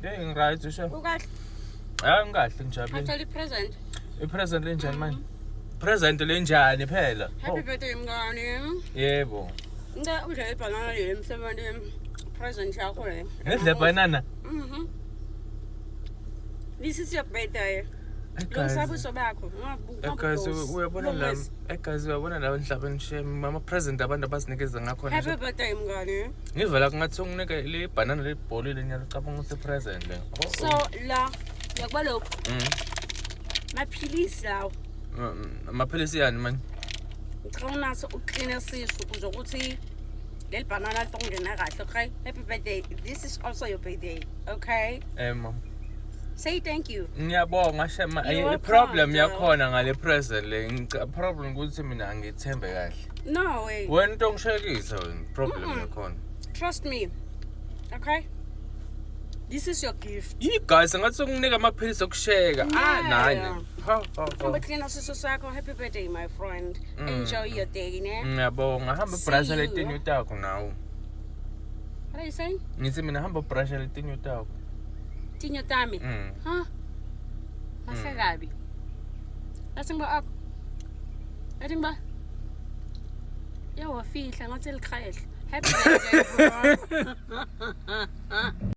Right sure. Ukahle. Ngikahle ngijabulile. Hathola i-present. I-present lenjani manje? Present lenjani phela? Happy birthday mngani. Yebo. Ngicela udle ibhanana leli emsebenzini. Present yakho le. Ngidle banana. This is your birthday. Losabuso bakho. Egazi uyabona la, egazi uyabona la endlabeni shem mama present abantu abasinikeza ngakho Happy birthday mngani. ngivela kungathi unginike le banana lebholile ngiyacabanga ukuthi present le. So la yakuba lokho. Maphilisi lawo. Amaphilisi yani manje? Ngicela unaso uclean sisu ukuze ukuthi leli banana litongena kahle, okay? Happy birthday. This is also your birthday, okay? Mama. Say thank you. Ngiyabonga shema i-problem yakhona ngale present le problem ukuthi mina angithembe kahle. No way. Wena into ngishekisa wena problem yakhona. Trust me. Okay? This is your gift. Guys ngathi unginika amaphilisi okusheka. Nani. Hamba clean siso sakho. Happy birthday my friend. Enjoy your day, ne? Ngiyabonga hamba brush letinyo takho nawo. What are you saying? Ngithi mina hamba brush letinyo takho. Tinyo tami. Huh? Masagabi. Lasing ba ako? Ating ba? Yawa fihla ngathi likhahle. Happy birthday bro.